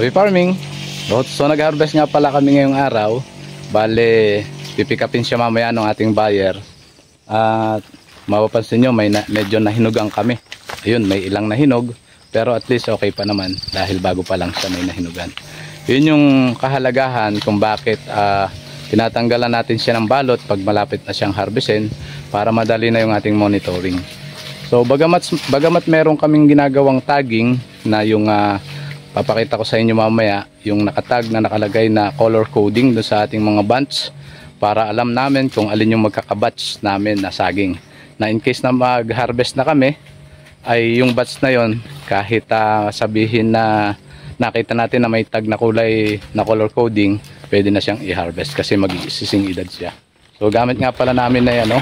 Happy farming! So nag-harvest nga pala kami ngayong araw. Bale, pipikapin siya mamaya ng ating buyer. At mapapansin nyo, medyo nahinugang kami. Ayun, may ilang nahinog. Pero at least okay pa naman dahil bago pa lang siya may nahinugan. Yun yung kahalagahan kung bakit tinatanggalan natin siya ng balot pag malapit na siyang harvestin para madali na yung ating monitoring. So bagamat meron kaming ginagawang tagging na yung papakita ko sa inyo mamaya, yung nakatag na nakalagay na color coding do sa ating mga bunch para alam namin kung alin yung magkakabatch namin na saging. Na in case na mag-harvest na kami, ay yung batch na yon kahit sabihin na nakita natin na may tag na kulay na color coding, pwede na siyang i-harvest kasi mag-iisising edad siya. So gamit nga pala namin na yan,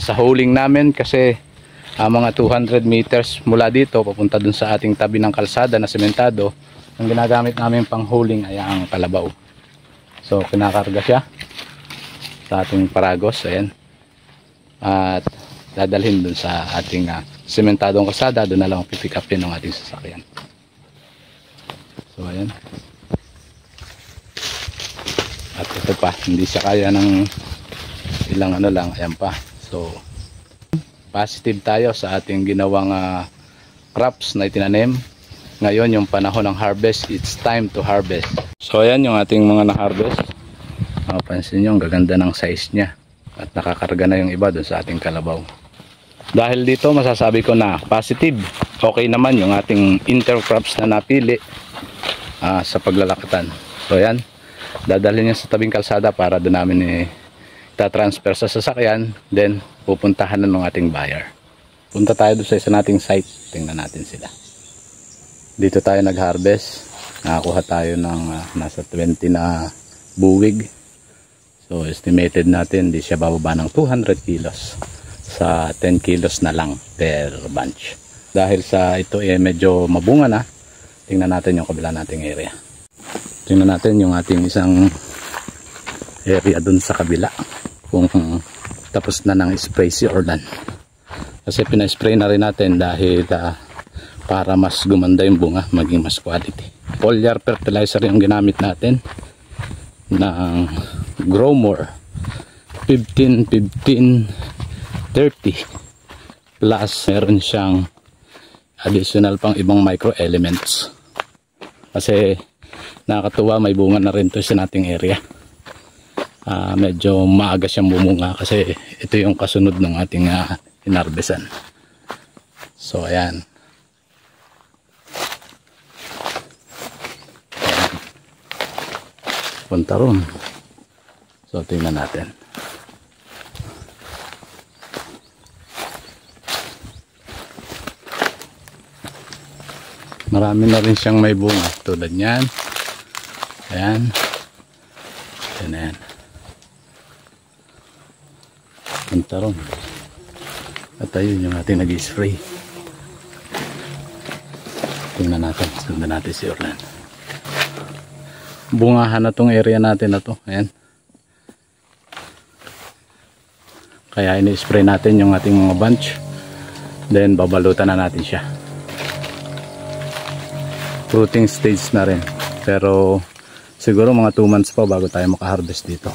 sa holing namin kasi mga 200 meters mula dito papunta dun sa ating tabi ng kalsada na sementado. Ang ginagamit namin pang holing ay ang kalabaw. So kinakarga siya sa ating paragos, ayan, at dadalhin dun sa ating sementadong kalsada. Doon na lang pipick upin ng ating sasakyan. So ayan, at ito pa, hindi siya kaya ng ilang lang, ayan pa. So positive tayo sa ating ginawang crops na itinanim. Ngayon yung panahon ng harvest, it's time to harvest. So ayan yung ating mga na-harvest. Mapansin nyo, ang gaganda ng size niya. At nakakarga na yung iba dun sa ating kalabaw. Dahil dito masasabi ko na positive. Okay naman yung ating intercrops na napili sa paglalakatan. So ayan, dadalhin niya sa tabing kalsada para doon namin itatransfer sa sasakyan. Then pupuntahan na ng ating buyer. Punta tayo doon sa isa nating site. Tingnan natin sila. Dito tayo nag-harvest. Nakakuha tayo ng nasa 20 na buwig. So estimated natin di siya bababa ng 200 kilos. Sa 10 kilos na lang per bunch. Dahil sa ito medyo mabunga na, tingnan natin yung kabila nating area. Tingnan natin yung ating isang area dun sa kabila. Kung tapos na ng spray si Orlan. Kasi pina-spray na rin natin dahil para mas gumanda yung bunga, maging mas quality. Foliar fertilizer yung ginamit natin ng Growmore 15-15-30 plus meron siyang additional pang ibang micro elements. Kasi nakakatuwa, may bunga na rin to sa nating area. Medyo maaga siyang bumunga kasi ito yung kasunod ng ating inarbesan. So ayan. Punta ron. So tingnan natin. Marami na rin siyang may bunga tulad niyan. Ayan. Ayan. Punta ron. At ayun yung ating nag-spray. Tingnan natin. Sundan natin si Orlan. Bungahan na tong area natin na to. Ayan. Kaya ini-spray natin yung ating mga bunch. Then babalutan na natin siya. Fruiting stage na rin. Pero siguro mga 2 months pa bago tayo maka-harvest dito.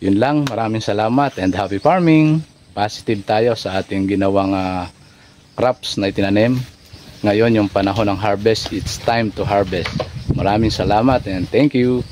Yun lang, maraming salamat and happy farming. Positive tayo sa ating ginawang crops na itinanim. ngayon yung panahon ng harvest. It's time to harvest. Maraming salamat and thank you.